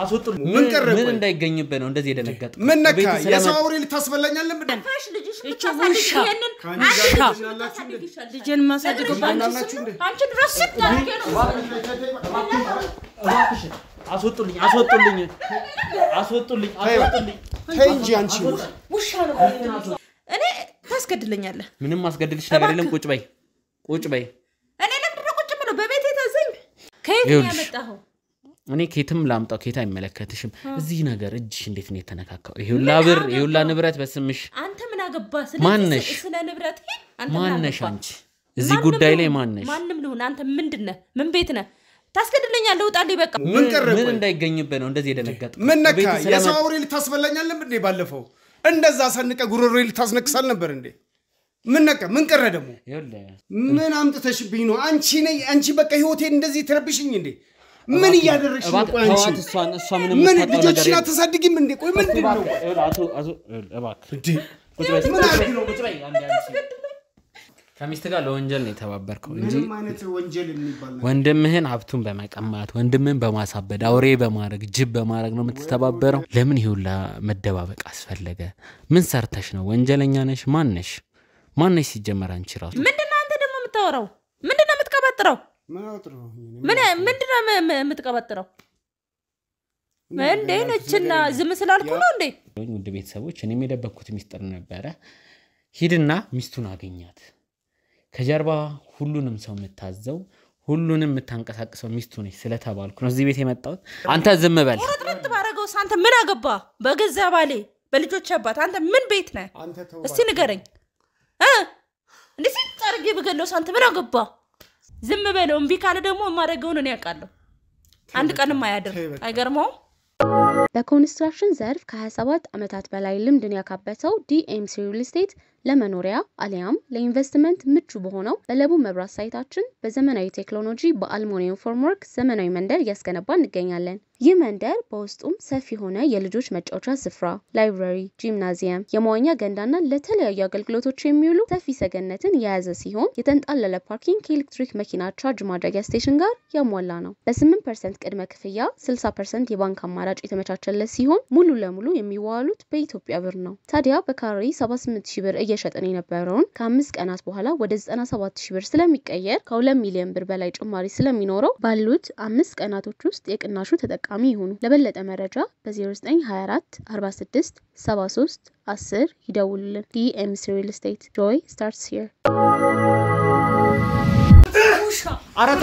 አስወጥሩ ምን እንዳይገኝበት ነው እንደዚህ የደነገጠ ምን ነካ የሰው አውሬ ልታስበላኛል ለምን ፈሽ ልጅሽ ምታሳድግ ይሄንን ልጅን ማሳደግ አንቺ ድረስ ታርገ ነው አስወጥልኝ ተይ እንጂ አንቺ ውሻ ነው እኔ ታስገድለኛለህ ምንም ማስገድልሽ ነገር የለም ቁጭ በይ እኔ ለምን ቁጭ ብለው በቤቴ ታዘኝ ከየት ያመጣኸው እኔ ከየትም ላምጣው ከየት አይመለከትሽም እዚህ ነገር እጅሽ እንዴት ነው የተነካካው ይሁላ ብር ይሁላ ንብረት በስምሽ አንተ ምን አገባ ስለ ንብረት አንተ ማነሽ አንቺ እዚህ ጉዳይ ላይ ማነሽ ማንንም ልሁን አንተ ምንድነህ ምን ቤት ነህ ታስገድለኛለህ ውጣልኝ በቃ ምን እንዳይገኝበት ነው እንደዚህ የደነገጠ ምን ነካ የሰው አውሬ ልታስበላኛል ለምን ባለፈው እንደዛ ሰንቀ ጉሮሮዬ ልታስነክሳል ነበር እንዴ ምን ነካ ምን ቀረ ደግሞ ምን አምጥተሽብኝ ነው አንቺ በቃ ህይወቴን እንደዚህ ትረብሽኝ እንዴ ምን ያደረግሽ ነው አንቺ እሷ ምንም ምን ልጆችና ተሳድጊም እንዴ ቆይ ምንድነው አቶ እባክህ እንዴ ቁጭ በይ ምን አድርግ ነው ቁጭ በይ አንዴ ከሚስት ጋር ለወንጀል ነው የተባበርከው እንጂ ምን ማለት ወንጀል የሚባል ነገር ወንድምህን ሀብቱን በመቀማት ወንድምህን በማሳበድ አውሬ በማድረግ ጅብ በማድረግ ነው የምትተባበረው ለምን ይሁላ መደባበቅ አስፈለገ ምን ሰርተሽ ነው ወንጀለኛ ነሽ ማነሽ ሲጀመር አንቺ ራሱ ምንድነው አንተ ደግሞ የምታወራው ምንድነው የምትቀበጥረው ምንድነው የምትቀበጥረው እንዴ ነችና ዝም ስላልኩ ነው እንዴ ውድ ቤተሰቦች እኔም የደበኩት ሚስጥር ነበረ ሂድና ሚስቱን አገኛት ከጀርባ ሁሉንም ሰው መታዘው ሁሉንም መታንቀሳቀሰው ሚስቱ ነች ስለተባልኩ ነው እዚህ ቤት የመጣሁት አንተ ዝም በል ወጥረት ባረጋው አንተ ምን አገባ በገዛ ባሌ በልጆች አባት አንተ ምን ቤት ነህ እስቲ ንገረኝ እንዴ ሲጣርጌ በገለው አንተ ምን አገባ ዝም በለው እምቢ ካለ ደግሞ ማረጋውን እኔ ያውቃለሁ አንድ ቀንም አያድር አይገርመው በኮንስትራክሽን ዘርፍ ከ27 ዓመታት በላይ ልምድን ያካበተው ዲኤምሲ ሪል ስቴት ለመኖሪያ አሊያም ለኢንቨስትመንት ምቹ በሆነው በለቡ መብራት ሳይታችን በዘመናዊ ቴክኖሎጂ በአልሙኒየም ፎርምወርክ ዘመናዊ መንደር ያስገነባ እንገኛለን ይህ መንደር በውስጡም ሰፊ ሆነ የልጆች መጫወቻ ስፍራ ላይብረሪ ጂምናዚየም የመዋኛ ገንዳና ለተለያዩ አገልግሎቶች የሚውሉ ሰፊ ሰገነትን የያዘ ሲሆን የተንጣለለ ፓርኪንግ ከኤሌክትሪክ መኪና ቻርጅ ማድረጊያ ስቴሽን ጋር ያሟላ ነው በ8% ቅድመ ክፍያ 60% የባንክ አማራጭ የተመቻቸለት ሲሆን ሙሉ ለሙሉ የሚዋሉት በኢትዮጵያ ብር ነው ታዲያ በካሬ 78000 ብር እየሸጠን የነበረውን ከ5 ቀናት በኋላ ወደ 97000 ብር ስለሚቀየር ከ2 ሚሊዮን ብር በላይ ጭማሪ ስለሚኖረው ባሉት 5 ቀናቶች ውስጥ የቅናሹ ተጠቃሚ ይሁኑ ለበለጠ መረጃ በ0924 46 73 10 ይደውሉልን ዲኤምሲ ሪል ስቴት joy starts here አራቶ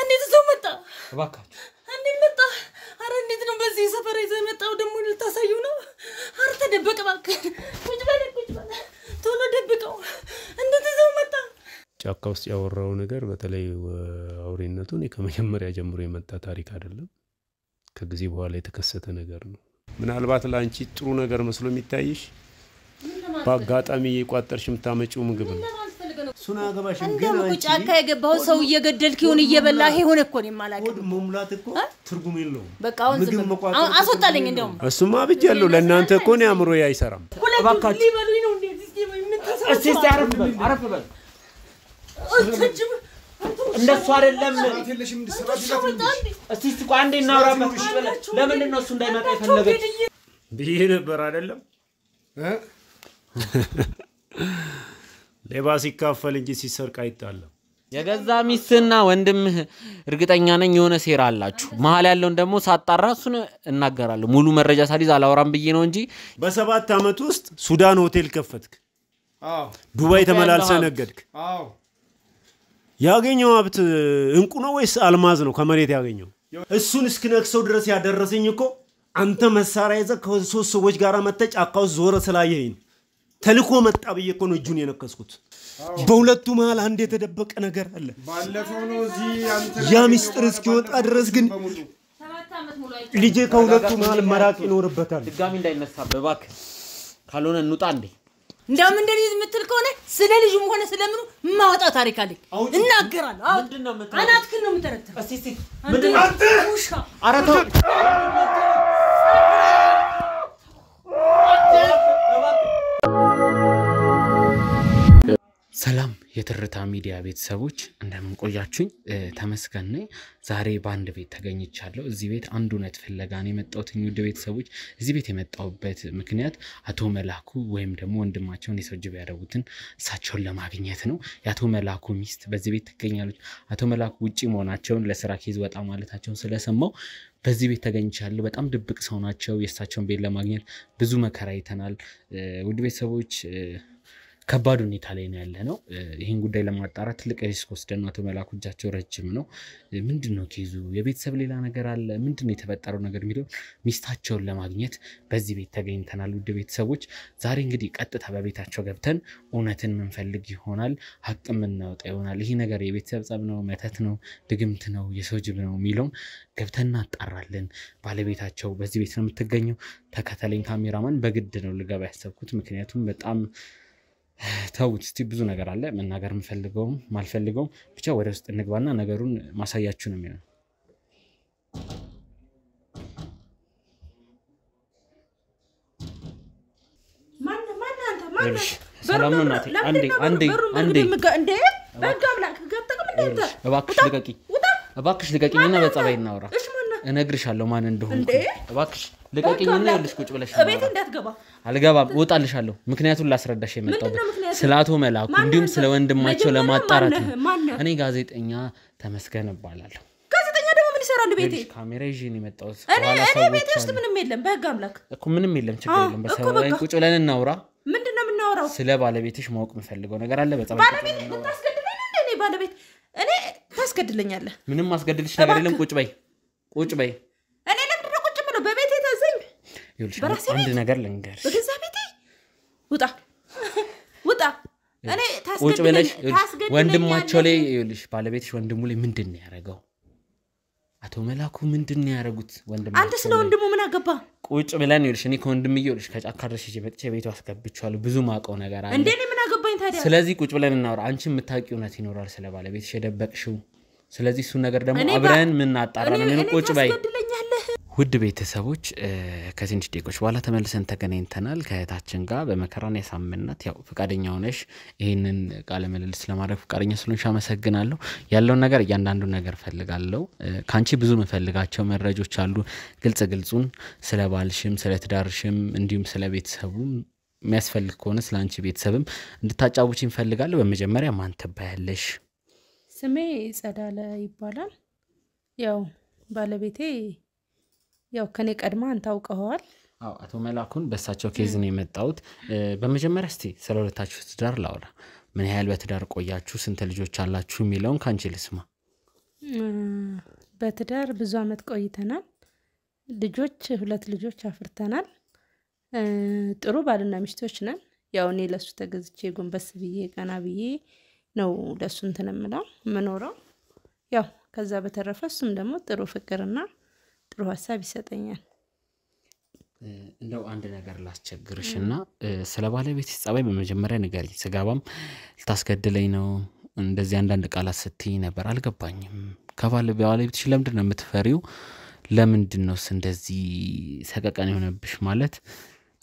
እንዴት ዘው መጣ እባካችሁ እንዴት መጣ አረ እንዴት ነው በዚህ ሰፈር ይዘህ መጣው ደግሞ ልታሳዩ ነው አረ ተደበቀ እባክህ ቁጭ በል ቶሎ ደብቀው እንዴት ዘው መጣ ጫካ ውስጥ ያወራው ነገር በተለይ አውሬነቱን ከመጀመሪያ ጀምሮ የመጣ ታሪክ አይደለም ከጊዜ በኋላ የተከሰተ ነገር ነው ምናልባት ላንቺ ጥሩ ነገር መስሎ የሚታይሽ በአጋጣሚ የቋጠርሽም ታመጪው ምግብ ነው ሱና ገባሽም ግን አንቺ ጫካ የገባው ሰው እየገደልክ ይሁን እየበላህ ይሁን እኮ ነው ማለት ወድ መሙላት እኮ ትርጉም የለውም በቃ አስወጣልኝ እንደውም እሱማ ብቻለሁ ለእናንተ እኮ ነው አምሮ አይሰራም እባካችሁ ሊበሉኝ ነው እንዴ እስቲ አረፍ በል እንደሱ አይደለም አትልሽም እንድሰራጅላት እስቲ ቆይ አንዴ እናውራበት ለምን ነው እሱ እንዳይመጣ ይፈልገች ብዬ ነበር አይደለም ሌባ ሲካፈል እንጂ ሲሰርቅ አይጣለም የገዛ ሚስትና ወንድምህ እርግጠኛ ነኝ የሆነ ሴራ አላችሁ መሃል ያለውን ደግሞ ሳጣራ እሱን እናገራለሁ ሙሉ መረጃ ሳሊዝ አላወራም ብዬ ነው እንጂ በ7 አመት ውስጥ ሱዳን ሆቴል ከፈትክ ዱባይ ተመላልሰ ነገድክ ያገኘው ሀብት እንቁ ነው ወይስ አልማዝ ነው ከመሬት ያገኘው እሱን እስክነክሰው ድረስ ያደረሰኝ እኮ አንተ መሳሪያ ይዘህ ከሶስት ሰዎች ጋር መተጫካው ዞረ ስላየኝ ተልኮ መጣ ብዬ እኮ ነው እጁን የነከስኩት በሁለቱ መሃል አንድ የተደበቀ ነገር አለ ባለፈው ነው እዚ አንተ ያ ሚስጥር እስኪወጣ ድረስ ግን 7 አመት ሙሉ ልጄ ከሁለቱ መሃል መራቅ ይኖርበታል ድጋሚ እንዳይነሳብህ እባክህ ካልሆነ እንውጣ እንዴ እንደም እንደዚህ የምትል ከሆነ ስለ ልጅም ሆነ ስለምኑ ማውጣው ታሪክ አለኝ እናገራለሁ ምንድነው የምትለው አናትክን ነው የምትረተው እስቲ ምንድነው ውሻ አራቶ ሰላም የትርታ ሚዲያ ቤተሰቦች እንደምን ቆያችሁኝ? ተመስገን ነኝ። ዛሬ በአንድ ቤት ተገኝቻለሁ። እዚህ ቤት አንድ እውነት ፍለጋ ነው የመጣሁት። ውድ ቤተሰቦች እዚህ ቤት የመጣሁበት ምክንያት አቶ መላኩ ወይም ደግሞ ወንድማቸውን የሰው ጅብ ያደረጉትን እሳቸውን ለማግኘት ነው። የአቶ መላኩ ሚስት በዚህ ቤት ትገኛለች። አቶ መላኩ ውጪ መሆናቸውን ለስራ ኬዝ ወጣ ማለታቸውን ስለሰማው በዚህ ቤት ተገኝቻለሁ። በጣም ድብቅ ሰው ናቸው። የእሳቸውን ቤት ለማግኘት ብዙ መከራ አይተናል። ውድ ቤተሰቦች ከባድ ሁኔታ ላይ ነው ያለነው። ይሄን ጉዳይ ለማጣራት ትልቅ ሪስክ ወስደን አቶ መላኩ እጃቸው ረጅም ነው። ምንድነው ኬዙ? የቤተሰብ ሌላ ነገር አለ? ምንድነው የተፈጠረው ነገር የሚለው ሚስታቸውን ለማግኘት በዚህ ቤት ተገኝተናል። ውድ ቤተሰቦች ዛሬ እንግዲህ ቀጥታ በቤታቸው ገብተን እውነትን ምንፈልግ ይሆናል። ሀቅም እናወጣ ይሆናል። ይሄ ነገር የቤተሰብ ጸብ ነው፣ መተት ነው፣ ድግምት ነው፣ የሰው ጅብ ነው የሚለውን ገብተን እናጣራለን። ባለቤታቸው በዚህ ቤት ነው የምትገኘው። ተከተለኝ ካሜራማን። በግድ ነው ልገባ ያሰብኩት ምክንያቱም በጣም ታውት እስቲ ብዙ ነገር አለ መናገር ምፈልገውም ማልፈልገውም ብቻ ወደ ውስጥ እንግባና ነገሩን ማሳያችሁ ነው የሚሆነው። ማን ሰላም ነው እናቴ። አንዴ እንዴ በጋምላክ ገብተከም እንዴ እባክሽ ልቀቂኝና በጸባይ እናውራ። እነግርሻለሁ ማን እንደሆነ። እባክሽ ልቀቂኝና ይልሽ ቁጭ ብለሽ ቤት እንዳትገባ። አልገባም፣ እወጣልሻለሁ። ምክንያቱም ላስረዳሽ የመጣው ስለ አቶ መላኩ እንዲሁም ስለ ወንድማቸው ለማጣራት ነው። እኔ ጋዜጠኛ ተመስገን እባላለሁ። ጋዜጠኛ ደግሞ ምን ይሰራል ቤቴ? ካሜራ ይዤ ነው የመጣው። እኔ ቤቴ ውስጥ ምንም የለም። በህግ አምላክ እኮ ምንም የለም፣ ችግር የለም። በሰባይ ቁጭ ብለን እናውራ። ምንድነው የምናወራው? ስለ ባለቤትሽ ማወቅ የምፈልገው ነገር አለ። በጣም ባለቤት ልታስገድለኝ እንዴ? እኔ ባለቤት እኔ ታስገድለኛለህ? ምንም ማስገድልሽ ነገር የለም። ቁጭ በይ እኔ ለምንድነው ቁጭ ብለው በቤቴ ታዘኝ? ይኸውልሽ አንድ ነገር ልንገርሽ። በገዛ ቤቴ ውጣ። እኔ ቁጭ ብለሽ ወንድማቸው ላይ ይኸውልሽ ባለቤትሽ ወንድሙ ላይ ምንድነው ያደረገው? አቶ መላኩ ምንድነው ያደረጉት? ወንድማቸው አንተ ስለ ወንድሙ ምን አገባ? ቁጭ ብለን ይኸውልሽ እኔ ከወንድምዬ ይኸውልሽ ከጫካ ድረስ ይዤ መጥቼ ቤቱ አስገብቻለሁ። ብዙ ማቀው ነገር አለ። እንዴ እኔ ምን አገባኝ ታዲያ? ስለዚህ ቁጭ ብለን እናወራ። አንቺ የምታውቂው እውነት ይኖራል ስለ ባለቤትሽ የደበቅሽው። ስለዚህ እሱ ነገር ደግሞ አብረን ምን አጣራለን ነው። ቁጭ በይ። ውድ ቤተሰቦች ከትንሽ ደቂቆች በኋላ ተመልሰን ተገናኝተናል ከእህታችን ጋር በመከራን ያሳምናት። ያው ፈቃደኛ ሆነሽ ይሄንን ቃለ ምልልስ ለማድረግ ፈቃደኛ ስለሆንሽ አመሰግናለሁ። ያለውን ነገር እያንዳንዱ ነገር ፈልጋለሁ። ካንቺ ብዙ መፈልጋቸው መረጃዎች አሉ። ግልጹን ስለ ባልሽም ስለ ትዳርሽም እንዲሁም ስለ ቤተሰቡም የሚያስፈልግ ከሆነ ስላንቺ ቤተሰብም እንድታጫውቺኝ ፈልጋለሁ። በመጀመሪያ ማን ትባያለሽ? ስሜ ጸዳለ ይባላል። ያው ባለቤቴ ያው ከኔ ቀድማ አንታውቀዋል። አቶ መላኩን በሳቸው ኬዝ ነው የመጣሁት። በመጀመሪያ እስቲ ስለ ሁለታችሁ ትዳር ላውራ። ምን ያህል በትዳር ቆያችሁ? ስንት ልጆች አላችሁ? የሚለውን ካንቺ ልስማ። በትዳር ብዙ አመት ቆይተናል። ሁለት ልጆች አፍርተናል። ጥሩ ባልና ሚስቶች ነን። ያው እኔ ለሱ ተገዝቼ ጎንበስ ብዬ ቀና ብዬ ነው ለሱ እንትን የምኖረው። ያው ከዛ በተረፈ እሱም ደግሞ ጥሩ ፍቅርና ጥሩ ሐሳብ ይሰጠኛል። እንደው አንድ ነገር ላስቸግርሽና ስለ ባለቤትሽ ጸባይ በመጀመሪያ ንገሪኝ። ስጋባም ልታስገድለኝ ነው እንደዚህ አንዳንድ ቃላት ስትይ ነበር፣ አልገባኝም። ከባለቤትሽ ለምንድነው የምትፈሪው? ለምንድነውስ እንደዚህ ሰቀቀን የሆነብሽ? ማለት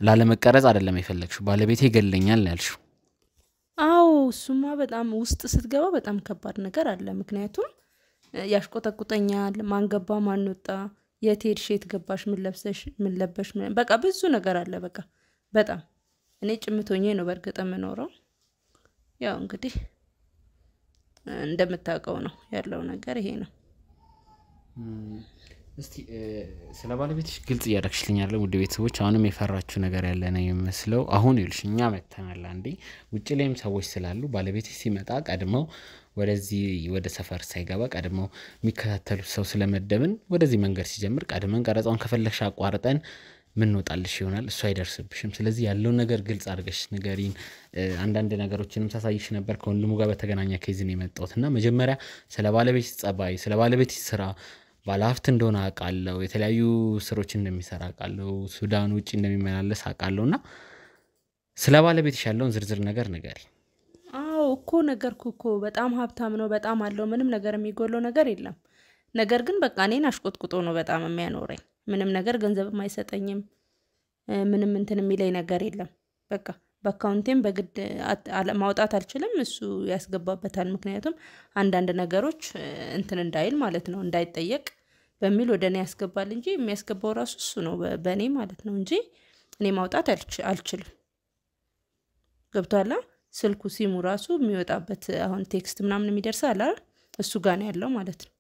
ላለመቀረጽ አይደለም የፈለግሽው፣ ባለቤቴ ይገለኛል ያልሽው። አዎ እሱማ በጣም ውስጥ ስትገባ በጣም ከባድ ነገር አለ። ምክንያቱም ያሽቆጠቁጠኛል። ማን ገባ ማን ወጣ፣ የት ሄድሽ የት ገባሽ፣ ምን ለብሰሽ ምን ለበሽ፣ በቃ ብዙ ነገር አለ። በቃ በጣም እኔ ጭምቶኜ ነው በርግጥ የምኖረው። ያው እንግዲህ እንደምታውቀው ነው ያለው ነገር ይሄ ነው። እስቲ ስለ ባለቤትሽ ግልጽ እያደረግሽልኝ አይደል? ውድ ቤተሰቦች አሁንም የፈራችሁ ነገር ያለ ነው የሚመስለው። አሁን ይልሽኛ መተናል አንዴ ውጪ ላይም ሰዎች ስላሉ ባለቤትሽ ሲመጣ ቀድመው ወደ ሰፈር ሳይገባ ቀድመው የሚከታተሉት ሰው ስለመደብን ወደዚህ መንገድ ሲጀምር ቀድመን ቀረጻውን ከፈለግሽ አቋርጠን ምን ወጣልሽ ይሆናል። እሱ አይደርስብሽም። ስለዚህ ያለው ነገር ግልጽ አድርገሽ ንገሪን። አንዳንድ ነገሮችንም ሳሳይሽ ነበር ከወንድሙ ጋር በተገናኘ ኬዝ ነው የመጣሁትና መጀመሪያ ስለ ባለቤትሽ ጸባይ፣ ስለ ባለቤትሽ ስራ ባለሀብት እንደሆነ አውቃለሁ። የተለያዩ ስራዎች እንደሚሰራ አውቃለሁ። ሱዳን ውጪ እንደሚመላለስ አውቃለሁና ስለ ባለቤትሽ ያለውን ዝርዝር ነገር ንገሪ። አዎ እኮ ነገርኩ እኮ በጣም ሀብታም ነው፣ በጣም አለው። ምንም ነገር የሚጎለው ነገር የለም። ነገር ግን በቃ እኔን አሽቆጥቁጦ ነው በጣም የሚያኖረኝ። ምንም ነገር ገንዘብም አይሰጠኝም። ምንም እንትን የሚለኝ ነገር የለም። በቃ በአካውንቴም በግድ ማውጣት አልችልም እሱ ያስገባበታል ምክንያቱም አንዳንድ ነገሮች እንትን እንዳይል ማለት ነው እንዳይጠየቅ በሚል ወደኔ ያስገባል እንጂ የሚያስገባው ራሱ እሱ ነው በኔ ማለት ነው እንጂ እኔ ማውጣት አልችልም ገብቷላ ስልኩ ሲሙ ራሱ የሚወጣበት አሁን ቴክስት ምናምን የሚደርሳል አይደል እሱ ጋር ነው ያለው ማለት ነው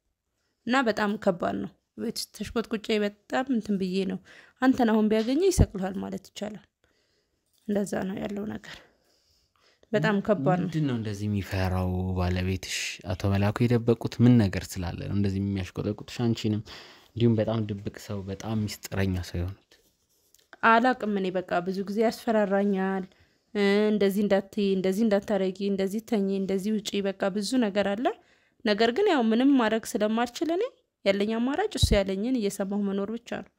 እና በጣም ከባድ ነው ቤት ተሽቆጥ ቁጭ በጣም እንትን ብዬ ነው አንተን አሁን ቢያገኘ ይሰቅልሃል ማለት ይቻላል እንደዛ ነው ያለው ነገር በጣም ከባድ ነው ምንድነው እንደዚህ የሚፈራው ባለቤትሽ አቶ መላኩ የደበቁት ምን ነገር ስላለ ነው እንደዚህ የሚያሽቆጠቁጥሽ አንቺንም እንዲሁም በጣም ድብቅ ሰው በጣም ሚስጥረኛ ሰው ይሆኑት አላቅም እኔ በቃ ብዙ ጊዜ ያስፈራራኛል እንደዚህ እንዳታረጊ እንደዚህ ተኚ እንደዚህ ውጪ በቃ ብዙ ነገር አለ ነገር ግን ያው ምንም ማድረግ ስለማልችል እኔ ያለኝ አማራጭ እሱ ያለኝን እየሰማሁ መኖር ብቻ ነው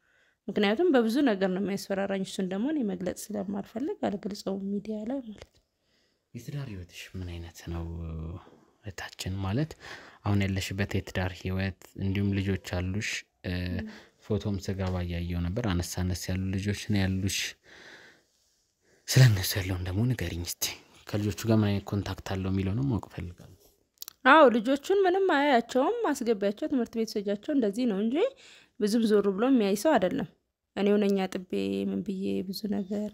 ምክንያቱም በብዙ ነገር ነው የሚያስፈራራኝ እሱን ደግሞ እኔ መግለጽ ስለማልፈልግ አልገልጸውም ሚዲያ ላይ ማለት ነው የትዳር ህይወትሽ ምን አይነት ነው እታችን ማለት አሁን ያለሽበት የትዳር ህይወት እንዲሁም ልጆች አሉሽ ፎቶም ስገባ ያያየው ነበር አነሳነስ ያሉ ልጆች ነው ያሉሽ ስለነሱ ያለው ደግሞ ንገሪኝ እስቲ ከልጆቹ ጋር ምን አይነት ኮንታክት አለው የሚለው ነው ማወቅ ፈልጋለሁ አዎ ልጆቹን ምንም አያያቸውም ማስገቢያቸው ትምህርት ቤት ሰጃቸው እንደዚህ ነው እንጂ ብዙም ዞር ብሎ የሚያይ ሰው አይደለም እኔው ነኛ ጥቤ ምን ብዬ ብዙ ነገር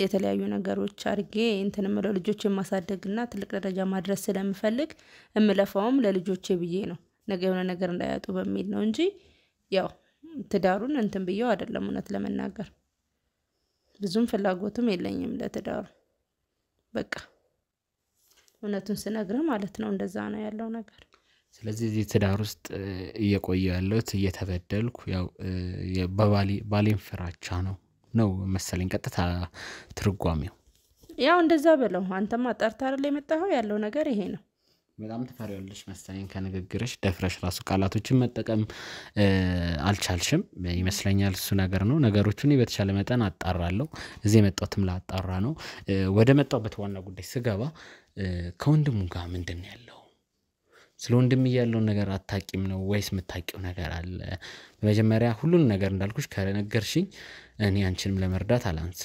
የተለያዩ ነገሮች አርጌ እንትንምለው ልጆችን ማሳደግና ትልቅ ደረጃ ማድረስ ስለምፈልግ እምለፋውም ለልጆቼ ብዬ ነው ነገ የሆነ ነገር እንዳያጡ በሚል ነው እንጂ ያው ትዳሩን እንትን ብዬው አይደለም እውነት ለመናገር ብዙም ፍላጎትም የለኝም ለትዳሩ በቃ እውነቱን ስነግርህ ማለት ነው እንደዛ ነው ያለው ነገር ስለዚህ እዚህ ትዳር ውስጥ እየቆየው ያለውት እየተበደልኩ ያው ባሌን ፍራቻ ነው መሰለኝ ቀጥታ ትርጓሜው ያው እንደዛ በለው አንተማ አጣርታር ላይ መጣኸው ያለው ነገር ይሄ ነው በጣም ተፈሪያለሽ መሰለኝ ከንግግርሽ ደፍረሽ ራሱ ቃላቶችን መጠቀም አልቻልሽም ይመስለኛል እሱ ነገር ነው ነገሮቹን በተቻለ መጠን አጣራለሁ እዚህ መጣሁትም ላጣራ ነው ወደ መጣሁበት ዋና ጉዳይ ስገባ ከወንድሙ ጋር ምንድነው ያለው ስለ ወንድም ያለው ነገር አታቂም ነው ወይስ መታቂው ነገር አለ በመጀመሪያ ሁሉን ነገር እንዳልኩሽ ከነገርሽኝ እኔ አንቺንም ለመርዳት አላንስ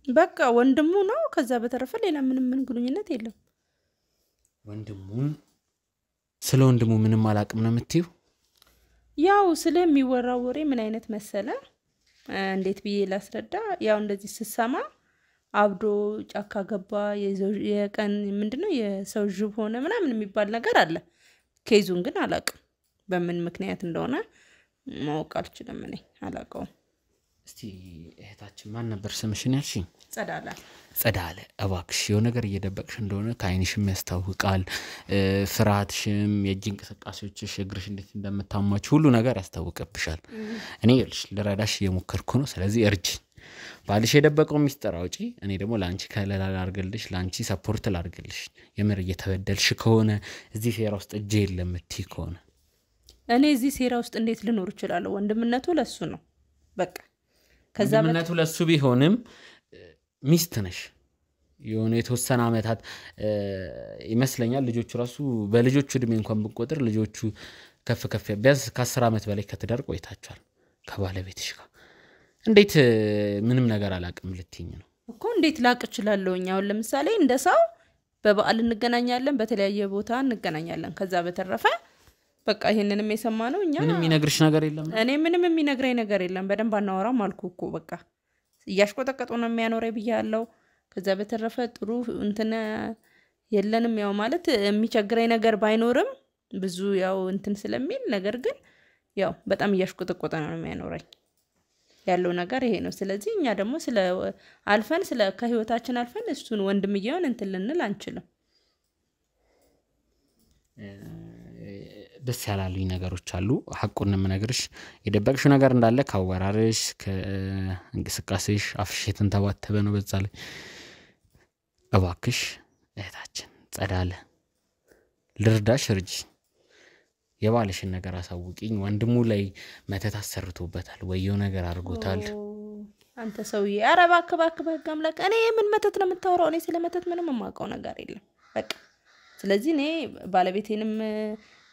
በቃ ወንድሙ ነው ከዛ በተረፈ ሌላ ምንም ግንኙነት የለም ወንድሙን ስለ ወንድሙ ምንም አላቅም ነው የምትይው ያው ስለሚወራው ወሬ ምን አይነት መሰለ እንዴት ብዬ ላስረዳ ያው እንደዚህ ስሰማ አብዶ ጫካ ገባ የቀን ምንድነው የሰው ጅብ ሆነ ምናምን የሚባል ነገር አለ ኬዙን ግን አላቅም በምን ምክንያት እንደሆነ ማወቅ አልችልም እኔ አላቀው እስቲ እህታችን ማን ነበር ስምሽን ያልሽኝ ጸዳለ እባክሽ የሆነ ነገር እየደበቅሽ እንደሆነ ካይንሽም ያስታውቃል ፍራትሽም የእጅ እንቅስቃሴዎችሽ እግርሽ እንዴት እንደምታማች ሁሉ ነገር ያስታውቅብሻል እኔ ይልሽ ለራዳሽ የሞከርኩ ነው ስለዚህ እርጅ ባልሽ የደበቀው ሚስጥር አውጪ እኔ ደግሞ ላንቺ ከለላ ላርግልሽ ላንቺ ሰፖርት ላርግልሽ የምር እየተበደልሽ ከሆነ እዚህ ሴራ ውስጥ እጄ የለም እትይ ከሆነ እኔ እዚህ ሴራ ውስጥ እንዴት ልኖር ይችላል ወንድምነቱ ለሱ ነው በቃ ከዛ ምንነቱ ለሱ ቢሆንም ሚስት ነሽ የሆነ የተወሰነ አመታት ይመስለኛል ልጆቹ ራሱ በልጆቹ እድሜ እንኳን ብንቆጥር ልጆቹ ከፍ ቢያንስ ከ10 አመት በላይ ከተዳር ቆይታችኋል ከባለቤትሽ ጋር እንዴት ምንም ነገር አላቅም ልትይኝ ነው እኮ እንዴት ላቅ ይችላልው አሁን ለምሳሌ እንደ ሰው በበዓል እንገናኛለን በተለያየ ቦታ እንገናኛለን ከዛ በተረፈ በቃ ይሄንንም የሰማነው እኛ ምንም የሚነግርሽ ነገር የለም እኔ ምንም የሚነግረኝ ነገር የለም በደንብ አናወራም አልኩ እኮ በቃ ያሽቆጠቀጡ ነው የሚያኖረኝ ብያለሁ ከዛ በተረፈ ጥሩ እንትን የለንም ያው ማለት የሚቸግረኝ ነገር ባይኖርም ብዙ ያው እንትን ስለሚል ነገር ግን ያው በጣም ያሽቆጠቆጠ ነው የሚያኖረኝ ያለው ነገር ይሄ ነው ስለዚህ እኛ ደግሞ ስለ አልፈን ስለ ከህይወታችን አልፈን እሱን ወንድምየውን እንትን ልንል አንችልም ደስ ያላሉኝ ነገሮች አሉ ሐቁን ምነግርሽ የደበቅሽው ነገር እንዳለ ካወራርሽ ከእንቅስቃሴሽ አፍሽ የተንተባተበ ነው በዛ ላይ እባክሽ እህታችን ጸዳለ ልርዳሽ እርጂ የባልሽን ነገር አሳውቂኝ ወንድሙ ላይ መተት አሰርቶበታል ወየው ነገር አድርጎታል አንተ ሰውዬ ኧረ እባክህ አምላክ እኔ ምን መተት ነው የምታወራው እኔ ስለ መተት ምንም የማውቀው ነገር የለም በቃ ስለዚህ እኔ ባለቤቴንም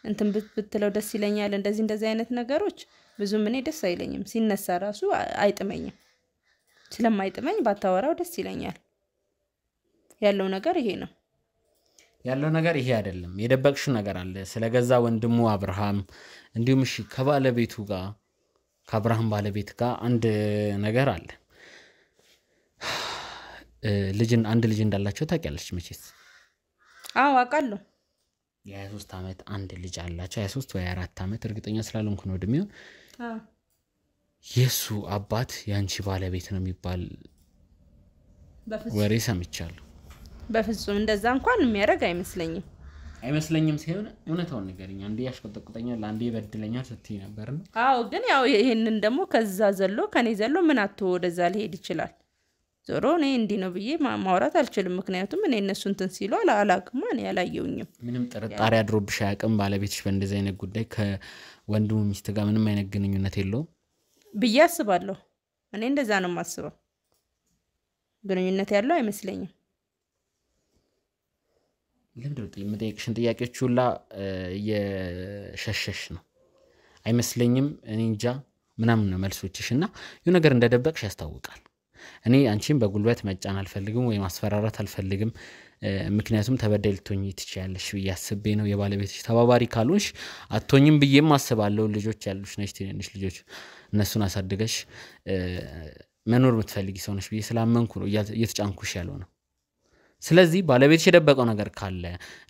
እንትን ብትለው ደስ ይለኛል እንደዚህ አይነት ነገሮች ብዙ ምን ደስ አይለኝም ሲነሳ ራሱ አይጥመኝም ስለማይጥመኝ ባታወራው ደስ ይለኛል ያለው ነገር ይሄ ነው ያለው ነገር ይሄ አይደለም የደበቅሽው ነገር አለ ስለገዛ ወንድሙ አብርሃም እንዲሁም እሺ ከባለቤቱ ጋር ከአብርሃም ባለቤት ጋር አንድ ነገር አለ አንድ ልጅ እንዳላቸው ታውቂያለሽ መቼስ አዎ አውቃለሁ የ23 ዓመት አንድ ልጅ አላቸው 23 ወይ 4 ዓመት እርግጠኛ ስላልሆንኩ ነው እድሜው የሱ አባት ያንቺ ባለቤት ነው የሚባል ወሬ ሰምቻለሁ በፍጹም እንደዛ እንኳን የሚያደርግ አይመስለኝም ሲሆን እውነታውን ንገሪኝ አንዴ ያሽቆጠቁጠኛል አንዴ ይበድለኛል ስትይ ነበርና አዎ ግን ያው ይሄንን ደግሞ ከዛ ዘሎ ከኔ ዘሎ ምን አጥቶ ወደዛ ሊሄድ ይችላል ዞሮ እኔ እንዲ ነው ብዬ ማውራት አልችልም ምክንያቱም እኔ እነሱ እንትን ሲሉ አላቅም እኔ ያላየውኝም ምንም ጥርጣሬ አድሮብሽ አያቅም ባለቤትሽ በእንደዚህ አይነት ጉዳይ ከወንድሙ ሚስት ጋር ምንም አይነት ግንኙነት የለውም ብዬ አስባለሁ እኔ እንደዛ ነው ማስበው ግንኙነት ያለው አይመስለኝም ለምንድነው የምጠይቅሽን ጥያቄዎች ሁላ የሸሸሽ ነው አይመስለኝም እኔ እንጃ ምናምን ነው መልሶችሽና ይሄ ነገር እንደደበቅሽ ያስታውቃል እኔ አንቺን በጉልበት መጫን አልፈልግም ወይ ማስፈራራት አልፈልግም ምክንያቱም ተበደል ልትሆኚ ትችያለሽ በያስቤ ነው የባለቤትሽ ተባባሪ ካልሆንሽ አትሆኚም ብዬም አስባለሁ ልጆች ያሉሽ ነሽ ትንሽ ልጆች እነሱን አሳድገሽ መኖር የምትፈልጊ ሰው ነሽ ብዬ ስላመንኩ ነው እየተጫንኩሽ ያለው ነው ስለዚህ ባለቤትሽ የደበቀው ነገር ካለ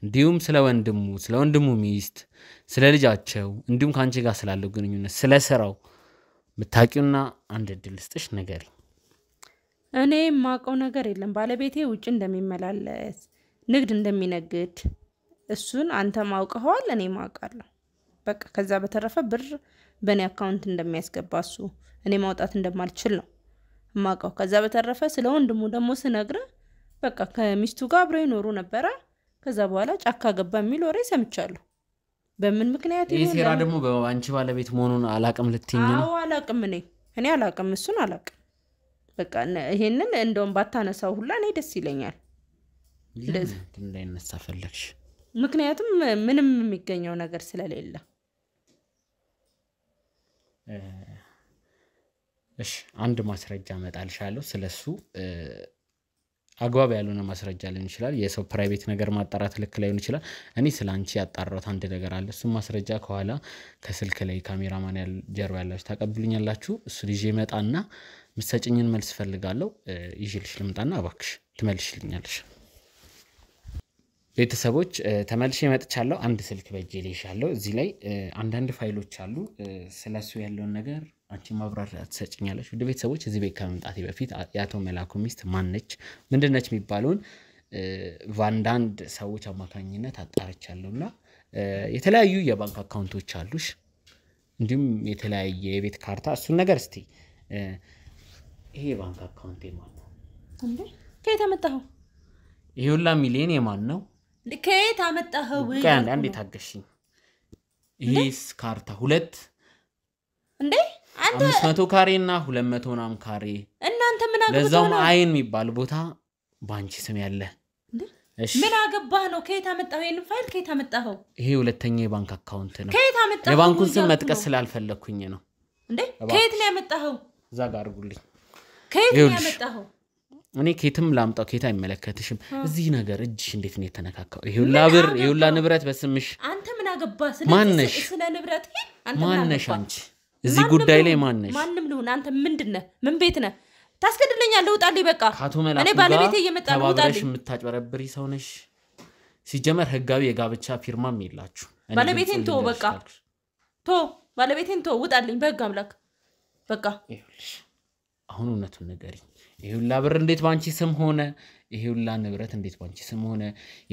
እንዲሁም ስለ ወንድሙ ሚስት ስለ ልጃቸው እንዲሁም ካንቺ ጋር ስላለው ግንኙነት ስለ ስራው ምታቂውና አንድ እድል ልስጥሽ ንገሪ እኔ ማቀው ነገር የለም ባለቤቴ ውጭ እንደሚመላለስ ንግድ እንደሚነግድ እሱን አንተ ማውቀዋል እኔ ማውቃለሁ በቃ ከዛ በተረፈ ብር በኔ አካውንት እንደሚያስገባሱ እኔ ማውጣት እንደማልችል ነው ማቀው ከዛ በተረፈ ስለ ወንድሙ ደግሞ ስነግረ በቃ ከሚስቱ ጋር አብረው ይኖሩ ነበር ከዛ በኋላ ጫካ ገባ የሚል ወሬ ሰምቻለሁ በምን ምክንያት ይሄ ሲራ ደግሞ በአንቺ ባለቤት መሆኑን አላቅም ልትይኝ ነው አዎ አላቅም እኔ አላቅም እሱን አላቅም በቃ ይሄንን እንደውም ባታነሳው ሁላ እኔ ደስ ይለኛል ለምን እንዳይነሳ ፈለግሽ ምክንያቱም ምንም የሚገኘው ነገር ስለሌለ እሺ አንድ ማስረጃ መጣልሻለሁ ስለሱ አግባብ ያለውን ማስረጃ ሊሆን ይችላል የሰው ፕራይቬት ነገር ማጣራት ልክ ላይሆን ይችላል እኔ ስላንቺ ያጣራሁት አንድ ነገር አለ እሱ ማስረጃ ከኋላ ከስልክ ላይ ካሜራማን ጀርባ ያላችሁ ታቀብሉኛላችሁ እሱ ልጅ ይመጣና ምሰጭኝን መልስ ፈልጋለሁ ይጅልሽ ልምጣና አባክሽ ትመልሽልኛለሽ ቤተሰቦች ተመልሼ መጥቻለሁ አንድ ስልክ በእጄ ላይ ይሻለው እዚህ ላይ አንዳንድ ፋይሎች አሉ ስለሱ ያለውን ነገር አንቺ ማብራሪያ ትሰጭኛለሽ ወደ ቤተሰቦች እዚህ ቤት ከመምጣቴ በፊት ያቶ መላኩ ሚስት ማነች ምንድነች የሚባለውን ቫንዳንድ ሰዎች አማካኝነት አጣርቻለሁና የተለያዩ የባንክ አካውንቶች አሉሽ እንዲሁም የተለያየ የቤት ካርታ እሱ ነገር እስቲ ይሄ ባንክ አካውንት የማን ነው እንዴ ከየት አመጣኸው ይሄ ሁላ ሚሊዮን የማን ነው ከየት አመጣኸው አንዴ ታገሽኝ ይሄስ ካርታ ሁለት እንዴ አንተ 500 ካሬና 200 ናም ካሬ እናንተ ምን አገባህ ለዛም አይን የሚባል ቦታ ባንቺ ስም ያለ እሺ ምን አገባህ ነው ከየት አመጣኸው ይሄን ፋይል ከየት አመጣኸው ይሄ ሁለተኛ የባንክ አካውንት ነው ከየት አመጣኸው የባንኩን ስም መጥቀስ ስላልፈለኩኝ ነው እንዴ ከየት ነው ያመጣኸው እዛ ጋር አርጉልኝ ከየት ነው ያመጣኸው እኔ ከየትም ላምጣው ከየት አይመለከትሽም እዚህ ነገር እጅሽ እንዴት ነው የተነካካው ይሄ ሁላ ብር ይሄ ሁላ ንብረት በስምሽ አንተ ምን አገባህ ስለ ንብረት አንተ ማነሽ አንቺ እዚህ ጉዳይ ላይ ማነሽ ማንንም ልሁን አንተ ምንድነህ ምን ቤት ነህ ታስከድለኛለህ ውጣልኝ በቃ እኔ ባለቤቴ እየመጣው ውጣልኝ የምታጭበረብሪ ሰው ነሽ ሲጀመር ህጋዊ የጋብቻ ፊርማም የላችሁ ባለቤቴን ተው በቃ ባለቤቴን ተው ውጣልኝ በህግ አምላክ በቃ አሁን እውነቱን ንገሪኝ ይሄ ሁላ ብር እንዴት ባንቺ ስም ሆነ ይሄ ሁላ ንብረት እንዴት ባንቺ ስም ሆነ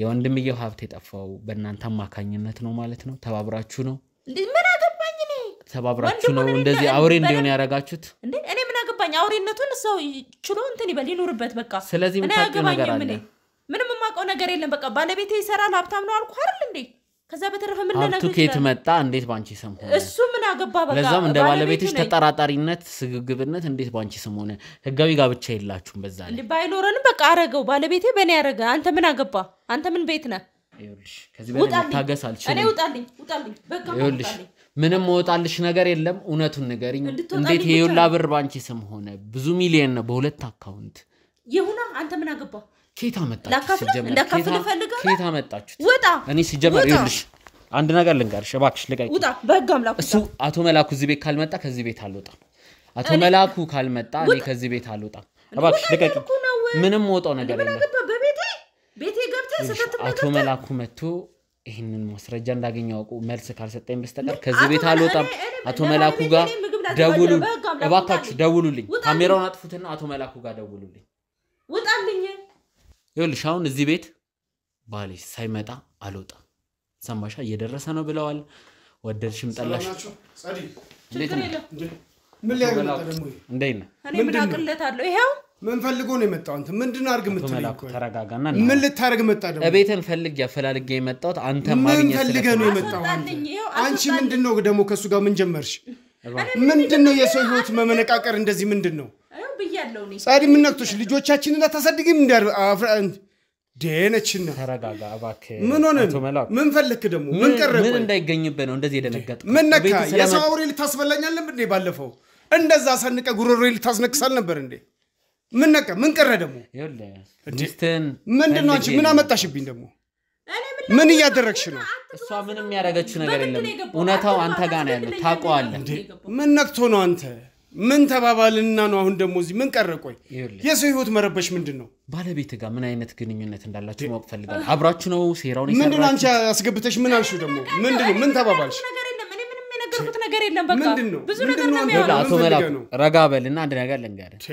የወንድምየው ሀብት የጠፋው በእናንተ አማካኝነት ነው ማለት ነው ተባብራችሁ ነው እንዴ ምን አገባኝ እኔ ተባብራችሁ ነው እንደዚህ አውሬ እንደሆነ ያረጋችሁት እንዴ እኔ ምን አገባኝ አውሬነቱን ሰው ችሎ እንትን ይበል ይኖርበት በቃ ስለዚህ ምን ታውቂው ነገር አለ ምንም ማቀው ነገር የለም በቃ ባለቤቴ ይሰራል ሀብታም ነው አልኩ አይደል እንዴ ከዛ በተረፈ ምን ነገር ሀብቱ ከየት መጣ እንዴት ባንቺ ስም ሆነ እሱ ምን አገባ በቃ ለዛም እንደ ባለቤትሽ ተጠራጣሪነት ስግብግብነት እንዴት ባንቺ ስም ሆነ ህጋዊ ጋብቻ የላችሁም በዛ ላይ ባይኖረንም በቃ አረገው ባለቤቴ በእኔ ያረጋ አንተ ምን አገባ አንተ ምን ቤት ነህ ይኸውልሽ ከዚህ በላይ ታገስ አልችልም እኔ ውጣልኝ በቃ ይኸውልሽ ምንም ወጣልሽ ነገር የለም እውነቱን ንገሪኝ እንዴት ይኸውላ ብር ባንቺ ስም ሆነ ብዙ ሚሊዮን ነው በሁለት አካውንት ይሁና አንተ ምን አገባ ኬታ መጣችሁ ላካፍል እንዳካፍል ፈልጋለሁ ኬታ መጣችሁ ውጣ እኔ ሲጀመር ይልሽ አንድ ነገር ልንገርሽ እባክሽ ልቀቂ ውጣ በህግ አምላክ እሱ አቶ መላኩ እዚህ ቤት ካልመጣ ከዚህ ቤት አልወጣም አቶ መላኩ ካልመጣ እኔ ከዚህ ቤት አልወጣም እባክሽ ልቀቂ ምንም ወጣው ነገር የለም ቤቴ ገብተህ ሰተት አቶ መላኩ መጥቶ ይሄንን ማስረጃ እንዳገኘው መልስ ካልሰጠኝ በስተቀር ከዚህ ቤት አልወጣም አቶ መላኩ ጋር ደውሉ እባካችሁ ደውሉልኝ ካሜራውን አጥፉትና አቶ መላኩ ጋር ደውሉልኝ ውጣልኝ ይኸውልሽ አሁን እዚህ ቤት ባሌ ሳይመጣ አልወጣም ሰማሻ እየደረሰ ነው ብለዋል ወደድሽም ጠላሽ እንዴት ነው ምን ሊያመጣ ደግሞ እንዴት ነው እኔ ምን አቅለታለሁ ይሄው ምን ፈልጎ ነው የመጣው አንተ ምንድነው አርግ የምትለኝ ተረጋጋና ምን ልታረግ መጣ ደግሞ እቤትን ፈልግ ያፈላልገ የመጣው አንተ ማግኘት ፈልገ ነው የመጣው አንቺ ምንድነው ደግሞ ከሱ ጋር ምን ጀመርሽ ምንድነው የሰው ህይወት መመነቃቀር እንደዚህ ምንድነው አው በያለው ነኝ ጻዲ ምን ነክቶሽ ልጆቻችንን ታሳድግም እንደ ደነችና ተረጋጋ እባክህ ምን ሆነ ምን ፈልክ ደግሞ ምን ቀረበ ምን እንዳይገኝበት ነው እንደዚህ የደነገጠ ምን ነካ የሰው አውሬ ልታስበላኛለህ እንዴ ባለፈው እንደዛ ሰንቀ ጉሮሮ ልታስነክሳል ነበር እንዴ ምን ነካ ምን ቀረ ደግሞ ይኸውልህ ዲስተን ምንድነው አንቺ ምን አመጣሽብኝ ደግሞ ምን ያደረግሽ ነው እሷ ምንም ያደረገችው ነገር የለም እውነታው አንተ ጋር ነው ያለው ታውቀዋለህ ምን ነክቶ ነው አንተ ምን ተባባልና ነው አሁን ደግሞ እዚህ ምን ቀረ ቆይ የሰው ህይወት መረበሽ ምንድነው ባለቤት ጋር ምን አይነት ግንኙነት እንዳላችሁ ማወቅ ፈልጋለሁ አብራችሁ ነው ሴራውን ይሰራል ምንድነው አንቺ አስገብተሽ ምን አልሽው ደግሞ ምንድነው ምን ተባባልሽ ነገር የለም በቃ ብዙ ነገር ነው የሚያወራው አቶ መላኩ ረጋበልና አንድ ነገር ልንገርህ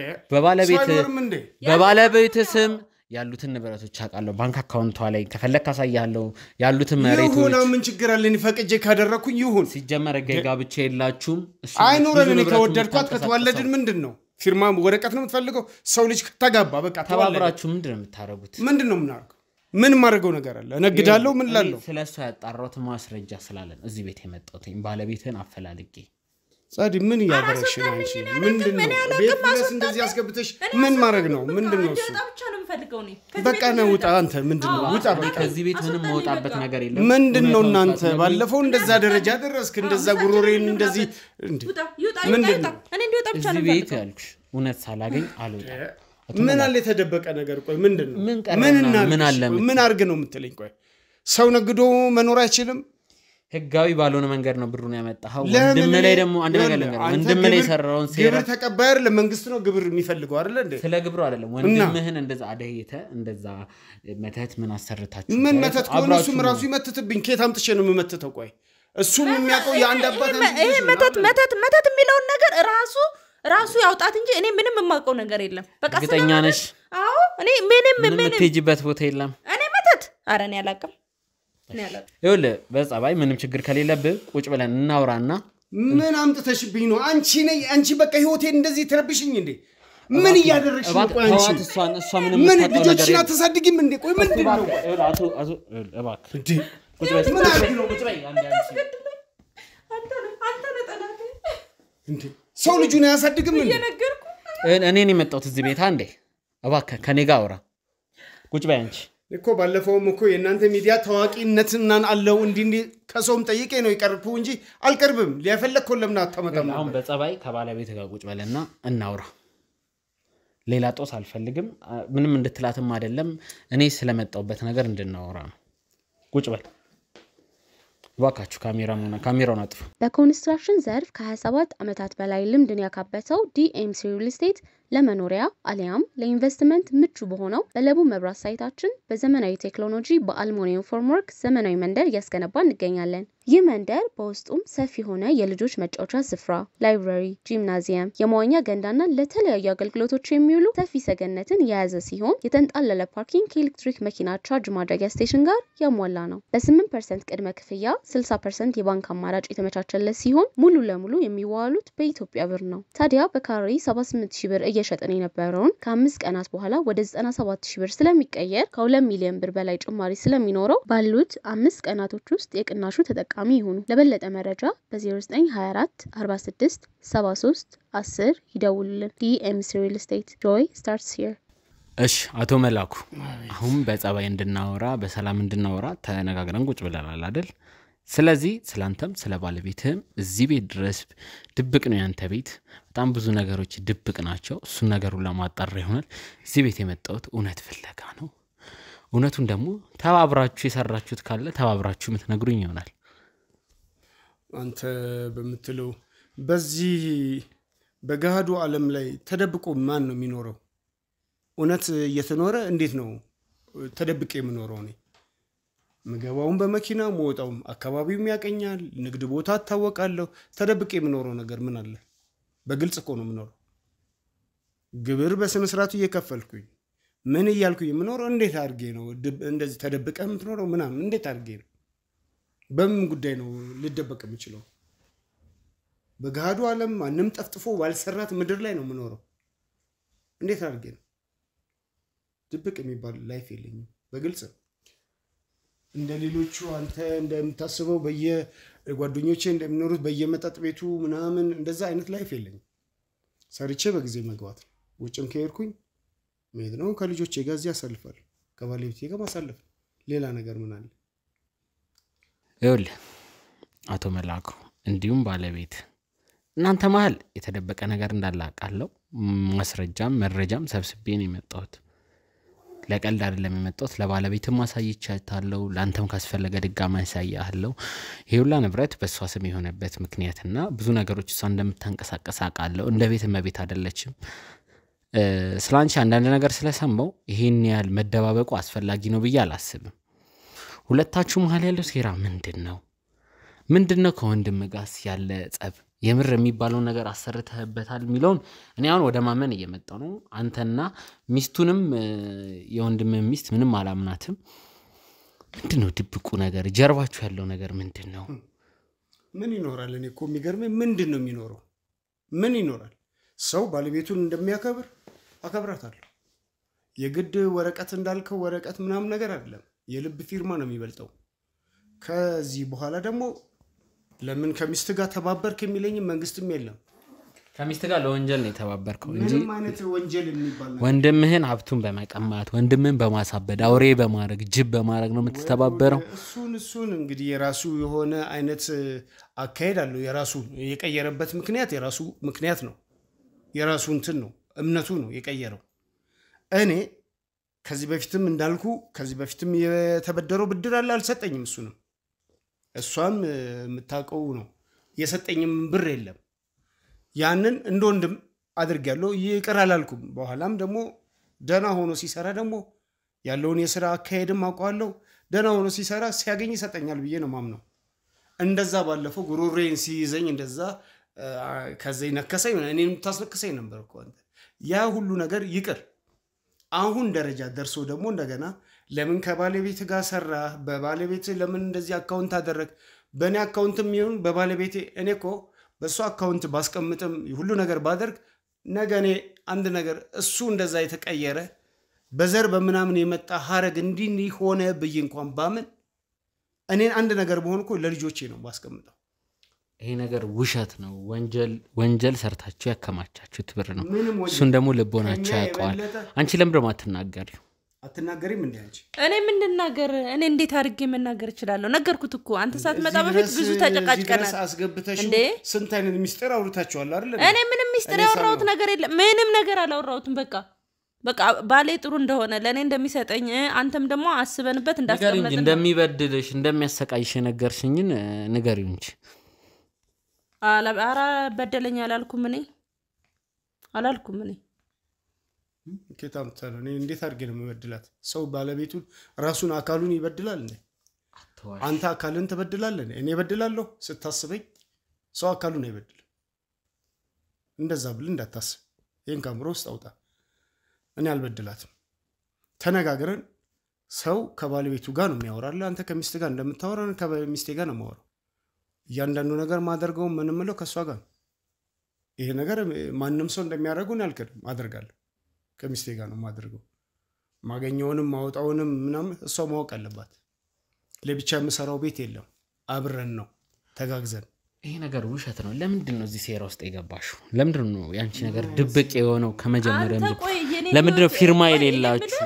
በባለቤት ስም ያሉትን ንብረቶች አቃለው ባንክ አካውንቷ ላይ ከፈለክ አሳያለሁ ያሉትን መሬቶች ይሁን ምን ችግር አለ እኔ ፈቅጄ ካደረኩኝ ይሁን ሲጀመር ጋብቻ የላችሁም አይኖረን እኔ ከወደድኳት ከተዋለድን ምንድነው ፊርማ ወረቀት ነው የምትፈልገው ሰው ልጅ ተጋባ በቃ ተባብራችሁ ምንድነው የምታረጉት ምንድነው የምናርገው ምን ማድረገው ነገር አለ ነግዳለው ምን ላለው ስለሱ ያጣራሁት ማስረጃ ስላለን እዚህ ቤት የመጣሁት ባለቤትን አፈላልጌ ጻዲ ምን ያደረግሽ ነው አንቺ ምንድነው ቤትስ እንደዚህ ያስገብተሽ ምን ማድረግ ነው ምንድነው እሱ በቃ ነው ውጣ አንተ ምንድነው ውጣ በቃ ከዚህ ቤት ምንም መውጣበት ነገር የለም ምንድነው እናንተ ባለፈው እንደዛ ደረጃ ደረስክ እንደዛ ጉሮሬን እንደዚህ ምንድነው እኔ እንዲወጣ ብቻ ነው ቤት ያልኩሽ እውነት ሳላገኝ አልወጣም ምን አለ የተደበቀ ነገር ቆይ ምንድነው ምን አርግ ነው የምትለኝ ቆይ ሰው ነግዶ መኖር አይችልም ህጋዊ ባልሆነ መንገድ ነው ብሩን ያመጣው ወንድም ላይ ደግሞ አንድ ነገር ልንገር ወንድም ላይ ሰራውን ሴራ ግብር ተቀባይር ለመንግስት ነው ግብር የሚፈልገው አይደል እንዴ ስለ ግብሩ አይደለም ወንድምህን እንደዛ አደይተ እንደዛ መተት ምን አሰርታችሁ ምን መተት ኮንሱም ራሱ ይመትትብኝ ከየት አምጥቼ ነው የምመትተው ቆይ እሱም የሚያውቀው የአንድ አባት ይሄ መተት የሚለውን ነገር ራሱ ያውጣት እንጂ እኔ ምንም የማውቀው ነገር የለም በቃ እርግጠኛ ነሽ አዎ እኔ ምንም ትሄጂበት ቦታ የለም እኔ መተት ኧረ እኔ አላውቅም ይኸውልህ በጸባይ ምንም ችግር ከሌለብህ ቁጭ ብለን እናውራና ምን አምጥተሽብኝ ነው አንቺ በቃ ህይወቴን እንደዚህ ትረብሽኝ እንዴ ምን ያደረግሽ ነው ቆይ አንቺ እሷ ምንም ታውቀው ነገር የለም አታሳድጊም እንዴ ቆይ ምንድነው አቶ እባክህ እንዴ ምን አድርግ ነው ቁጭ በይ አንዴ አንተ ነጠላቴ እንዴ ሰው ልጁን ያሳድግም እንዴ እኔን የመጣሁት እዚህ ቤት አንዴ እባክህ ከኔ ጋር አውራ ቁጭ በይ አንቺ እኮ ባለፈውም እኮ የእናንተ ሚዲያ ታዋቂነትናን አለው እንዲ ከሰውም ጠይቄ ነው ይቀርቡ እንጂ አልቀርብም ሊያፈለክ ኮለምና አታመጣም አሁን በጸባይ ከባለቤት ጋር ቁጭ በለና እናውራ ሌላ ጦስ አልፈልግም ምንም እንድትላትም አይደለም እኔ ስለመጣውበት ነገር እንድናወራ ነው ቁጭ በል ዋካችሁ ካሜራውን አጥፉ በኮንስትራክሽን ዘርፍ ከ27 ዓመታት በላይ ልምድን ያካበተው ዲኤምሲ ሪል ስቴት ለመኖሪያ አሊያም ለኢንቨስትመንት ምቹ በሆነው በለቡ መብራት ሳይታችን በዘመናዊ ቴክኖሎጂ በአልሙኒየም ፎርምወርክ ዘመናዊ መንደር እያስገነባ እንገኛለን። ይህ መንደር በውስጡም ሰፊ ሆነ የልጆች መጫወቻ ስፍራ፣ ላይብረሪ፣ ጂምናዚየም፣ የመዋኛ ገንዳና ለተለያዩ አገልግሎቶች የሚውሉ ሰፊ ሰገነትን የያዘ ሲሆን የተንጣለለ ፓርኪንግ ከኤሌክትሪክ መኪና ቻርጅ ማድረጊያ ስቴሽን ጋር ያሟላ ነው። በ8% ቅድመ ክፍያ 60% የባንክ አማራጭ የተመቻቸለት ሲሆን ሙሉ ለሙሉ የሚዋሉት በኢትዮጵያ ብር ነው። ታዲያ በካሬ 78000 ብር እየሸጠን የነበረውን ከ5 ቀናት በኋላ ወደ 97000 ብር ስለሚቀየር ከ2 ሚሊዮን ብር በላይ ጭማሪ ስለሚኖረው ባሉት 5 ቀናቶች ውስጥ የቅናሹ ተጠቃሚ ይሁኑ። ለበለጠ መረጃ በ0924 46 73 10 ይደውሉልን። ዲኤምሲ ሪል ስቴት ጆይ ስታርትስ ሂር። እሺ አቶ መላኩ አሁን በጸባይ እንድናወራ በሰላም እንድናወራ ተነጋግረን ቁጭ ብለናል አይደል? ስለዚህ ስላንተም ስለ ባለቤትህም እዚህ ቤት ድረስ ድብቅ ነው ያንተ ቤት በጣም ብዙ ነገሮች ድብቅ ናቸው እሱ ነገሩን ለማጣራ ይሆናል እዚህ ቤት የመጣሁት እውነት ፍለጋ ነው እውነቱን ደግሞ ተባብራችሁ የሰራችሁት ካለ ተባብራችሁ የምትነግሩኝ ይሆናል አንተ በመትለው በዚህ በጋዱ ዓለም ላይ ተደብቆ ማን ነው የሚኖረው እውነት እየተኖረ እንዴት ነው ተደብቄ የምኖረው እኔ መገባውን በመኪና ሞጣውም አካባቢውም ያቀኛል ንግድ ቦታ ታወቃለሁ ተደብቄ የምኖረው ነገር ምን አለ በግልጽ እኮ ነው የምኖረው ግብር በስነ ስርዓቱ እየከፈልኩኝ ምን ይያልኩኝ የምኖረው እንዴት አድርጌ ነው እንደዚህ ተደብቀ የምትኖረው ምናምን እንዴት አድርጌ ነው በምን ጉዳይ ነው ልደበቅ የምችለው በጋዱ ዓለም ማንም ጠፍጥፎ ባልሰራት ምድር ላይ ነው የምኖረው እንዴት አድርጌ ነው ድብቅ የሚባል ላይፍ የለኝም በግልጽ እንደሌሎቹ አንተ እንደምታስበው በየጓደኞቼ እንደሚኖሩት በየመጠጥ ቤቱ ምናምን እንደዛ አይነት ላይፍ የለኝም ሰርቼ በጊዜ መግባት ውጭም ከሄድኩኝ መሄድ ነው ከልጆቼ ጋር እዚህ አሳልፋለሁ ከባለቤቴ ጋር ማሳለፍ ሌላ ነገር ምን አለ ይኸውልህ አቶ መላኩ እንዲሁም ባለቤት እናንተ መሃል የተደበቀ ነገር እንዳለ አውቃለሁ ማስረጃም መረጃም ሰብስቤ ነው የመጣሁት ለቀልድ አይደለም የመጣሁት ለባለቤትም ማሳይቻታለሁ ላንተም ካስፈለገ ድጋማ ያሳያለሁ ይሄውላ ንብረት በሷ ስም የሆነበት ምክንያትና ብዙ ነገሮች እሷ እንደምታንቀሳቀስ አውቃለሁ እንደ ቤት መቤት አይደለችም ስላንቺ አንዳንድ ነገር ስለሰማው ይሄን ያህል መደባበቁ አስፈላጊ ነው ብዬ አላስብም ሁለታችሁ መሃል ያለው ሴራ ምንድነው ከወንድም ጋር ያለ ጸብ የምር የሚባለው ነገር አሰርተህበታል ሚለውን እኔ አሁን ወደ ማመን እየመጣው ነው አንተና ሚስቱንም የወንድም ሚስት ምንም አላምናትም ምንድነው ድብቁ ነገር ጀርባችሁ ያለው ነገር ምንድነው ምን ይኖራል እኔ እኮ የሚገርመኝ ምንድነው የሚኖረው ምን ይኖራል ሰው ባለቤቱን እንደሚያከብር አከብራታለሁ የግድ ወረቀት እንዳልከው ወረቀት ምናምን ነገር አይደለም የልብ ፊርማ ነው የሚበልጠው ከዚህ በኋላ ደግሞ ለምን ከሚስት ጋር ተባበርክ የሚለኝ መንግስትም የለም ከሚስት ጋር ለወንጀል ነው የተባበርከው እንጂ ምንም አይነት ወንጀል የሚባል ነገር ወንድምህን ሀብቱን በመቀማት ወንድምህን በማሳበድ አውሬ በማድረግ ጅብ በማድረግ ነው የምትተባበረው እሱን እንግዲህ የራሱ የሆነ አይነት አካሄድ አለው የራሱ የቀየረበት ምክንያት የራሱ ምክንያት ነው የራሱ እንትን ነው እምነቱ ነው የቀየረው እኔ ከዚህ በፊትም እንዳልኩ ከዚህ በፊትም የተበደረው ብድር አለ አልሰጠኝም እሷም የምታውቀው ነው የሰጠኝም ብር የለም ያንን እንደወንድም አድርጋለሁ ይቅር አላልኩም በኋላም ደግሞ ደና ሆኖ ሲሰራ ደግሞ ያለውን የሥራ አካሄድም አውቀዋለሁ ደና ሆኖ ሲሰራ ሲያገኝ ይሰጠኛል ብዬ ነው ማምነው እንደዛ ባለፈው ጉሮሬን ሲይዘኝ እንደዛ ከዘይ ነከሰኝ እኔም ታስለክሰኝ ነበር እኮ አንተ ያ ሁሉ ነገር ይቅር አሁን ደረጃ ደርሶ ደግሞ እንደገና ለምን ከባለቤት ጋር ሰራ በባለቤት ለምን እንደዚህ አካውንት አደረክ በእኔ አካውንትም ይሁን በባለቤቴ እኔ እኮ በሱ አካውንት ባስቀምጥም ሁሉ ነገር ባደርግ ነገኔ አንድ ነገር እሱ እንደዛ የተቀየረ በዘር በመናምን የመጣ ሐረግ እንዲህ ሆነ ብዬ እንኳን ባምን እኔን አንድ ነገር በሆን እኮ ለልጆቼ ነው ባስቀምጠው ይሄ ነገር ውሸት ነው ወንጀል ሰርታችሁ ያከማቻችሁት ብር ነው እሱን ደግሞ ልቦናችሁ ያውቀዋል አንቺ ለምን ማትናገሪው አትናገሪም እንዴ አንቺ እኔ ምን ልናገር እኔ እንዴት አድርጌ መናገር እችላለሁ ነገርኩት እኮ አንተ ሳትመጣ በፊት ብዙ ተጨቃጭቀናል አስገብተሽ ስንት አይነት ሚስጥር አውርታችኋል አይደል እኔ ምንም ሚስጥር ያወራሁት ነገር የለም ምንም ነገር አላወራሁትም በቃ ባሌ ጥሩ እንደሆነ ለኔ እንደሚሰጠኝ አንተም ደግሞ አስበንበት እንዳስቀመጥን እንደሚበድልሽ እንደሚያሰቃይሽ ነገርሽኝን ንገሪው እንጂ አራ በደለኛ አላልኩም እኔ ከታም ተረኔ እንዴት አድርጌ ነው መበድላት ሰው ባለቤቱን ራሱን አካሉን ይበድላል እንዴ አንተ አካልን ተበድላለህ እኔ በድላለሁ ስታስበኝ ሰው አካሉን አይበድል እንደዛ ብል እንዳታስብ ይሄን ካምሮ ውስጥ አውጣ እኔ አልበድላትም ተነጋግረን ሰው ከባለቤቱ ጋር ነው የሚያወራል አንተ ከሚስት ጋር እንደምታወራን ከሚስቴ ጋር ነው ማወራው ያንዳንዱ ነገር ማደርገው ምንምለው ከሷ ጋር ይሄ ነገር ማንንም ሰው እንደሚያደርጉን ያልከም አደርጋለሁ ከሚስቴ ጋር ነው ማደርገው ማገኘውንም ማውጣውንም ምናምን እሷ ማወቅ አለባት ለብቻ የምሰራው ቤት የለም አብረን ነው ተጋግዘን ይሄ ነገር ውሸት ነው ለምንድን ነው እዚህ ሴራ ውስጥ የገባሽው ለምንድን ነው ያንቺ ነገር ድብቅ የሆነው ከመጀመሪያም ለምንድን ነው ፊርማ የሌላችሁ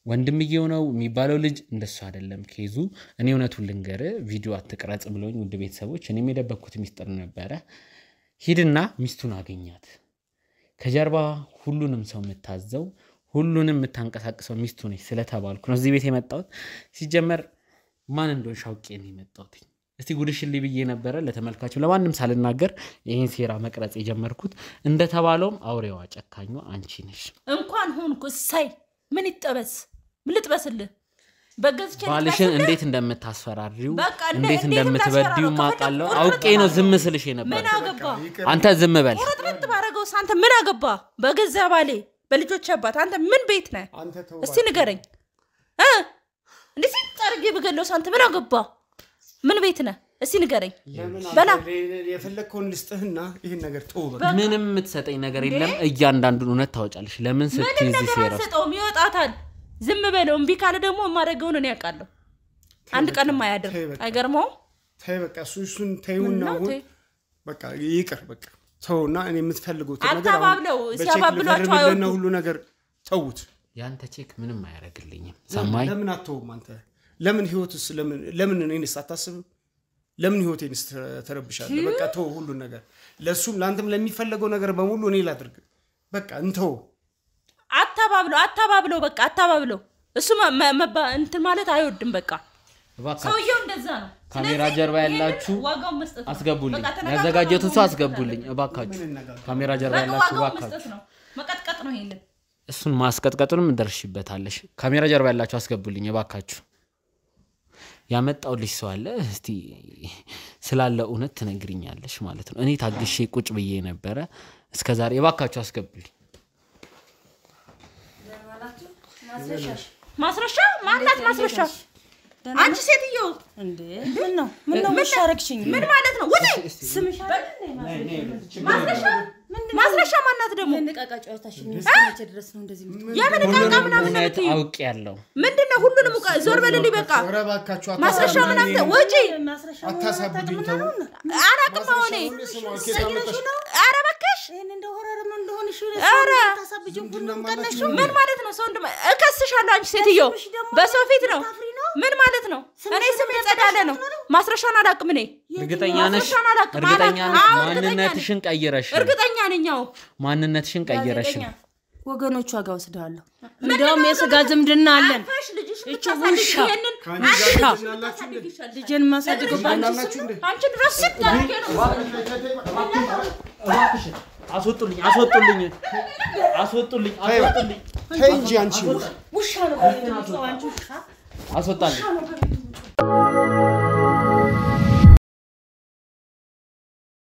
ወንድምየው ነው የሚባለው ልጅ እንደሱ አይደለም ኬዙ እኔ እውነቱን ልንገር ቪዲዮ አትቀረጽ ብሎኝ ውድ ቤተሰቦች እኔም የደበኩት ሚስጥር ነበረ ሂድና ሚስቱን አገኛት ከጀርባ ሁሉንም ሰው የምታዘው ሁሉንም የምታንቀሳቅሰው ሚስቱ ነች ስለተባልኩ ነው እዚህ ቤት የመጣሁት ሲጀመር ማን እንደሆነ ሻውቄ ነው የመጣሁት እስቲ ጉድሽልኝ ብዬ ነበር ለተመልካቹ ለማንም ሳልናገር ይሄን ሴራ መቅረጽ የጀመርኩት እንደተባለውም አውሬዋ ጨካኙ አንቺ ነሽ እንኳን ሆንኩ ሳይ ምን ይጠበስ ምን ልጥበስልህ በገዝቼ ባልሽን እንዴት እንደምታስፈራሪው እንዴት እንደምትበድዩ ማቃለው አውቄ ነው ዝም ስልሽ ነበር ምን አገባ አንተ ዝም በል ወረጥረጥ ባረገው አንተ ምን አገባ በገዛ ባሌ በልጆች አባት አንተ ምን ቤት ነህ እስቲ ንገረኝ እንዴት ታርጌ በገለው አንተ ምን አገባ ምን ቤት ነህ እስቲ ንገረኝ በላ የፈለከውን ልስጥህና ይሄን ነገር ተው በቃ ምንም የምትሰጠኝ ነገር የለም እያንዳንዱን እውነት ታወጫለሽ ለምን ስትይዝ ሲራ ሰጠውም ይወጣታል ዝም በለው እምቢ ካለ ደግሞ ማረገውን እኔ ያውቃለሁ አንድ ቀንም ማያደር አይገርመው ተይ በቃ እሱን ተይውና በቃ ይቅር በቃ ተውና እኔ የምትፈልጉት ነገር አታባብለው ሲያባብሏቸው አይወዱ ሁሉ ነገር ተውት ያንተ ቼክ ምንም አያረግልኝም ሰማይ ለምን አትተውም አንተ ለምን ህይወትስ ለምን እኔንስ አታስብም ለምን ህይወቴንስ ተረብሻለህ በቃ ተው ሁሉ ነገር ለሱም ላንተም ለሚፈልገው ነገር በሙሉ እኔ ላድርግ በቃ እንተው አታባብለው በቃ አታባብለው እሱ እንትን ማለት አይወድም በቃ ሰውየው እንደዛ ነው ካሜራ ጀርባ ያላችሁ ዋጋው መስጠት አስገቡልኝ ያዘጋጀቱ ሰው አስገቡልኝ እባካችሁ ካሜራ ጀርባ ያላችሁ እባካችሁ መቀጥቀጥ ነው ይሄንን እሱን ማስቀጥቀጡንም እንደርሽበታለሽ ካሜራ ጀርባ ያላችሁ አስገቡልኝ እባካችሁ ያመጣው ልጅ ሰው አለ እስቲ ስላለ እውነት ትነግሪኛለሽ ማለት ነው እኔ ታግሼ ቁጭ ብዬ ነበር እስከዛሬ እባካችሁ አስገቡልኝ ማስረሻ ማናት ማስረሻ አንቺ ሴትዮ እንዴ ምን ነው መሻረክሽኝ ምን ማለት ነው ወዴ ስምሽ ማስረሻ ማናት ደግሞ ንቃቃጫውታሽ ነው እስከመቼ ድረስ ነው እንደዚህ ያምን ንቃቃ ምናምን ነው አውቄ ያለው ምንድነው ሁሉንም ዞር በልልኝ በቃ ወረባካችሁ ማስረሻ ምናምን ወጪ አታሳብዱኝ ተው አራቅም ሆኔ አረባከሽ ይሄን እንደ ሆረር ምን እንደሆነ እሺ ታሳብጂው ምን ማለት ነው ሰው እከስሻለሁ አንቺ ሴትዮ በሰው ፊት ነው ምን ማለት ነው እኔ ስም ይጸዳለ ነው ማስረሻን አላቅም እኔ እርግጠኛ ነሽ ማንነትሽን ቀይረሽ እርግጠኛ ነኛው ማንነትሽን ቀይረሽ ወገኖቹ ጋር ወስዳለሁ እንደውም የስጋ ዝምድና አለን እቺ ውሻ ልጅን ማሳደግ ባንቺ አንቺ ድረስ ታርጌ ነው አስወጡልኝ ተይ እንጂ አንቺ ውሻ ነው አንቺ ውሻ አስወጣልኝ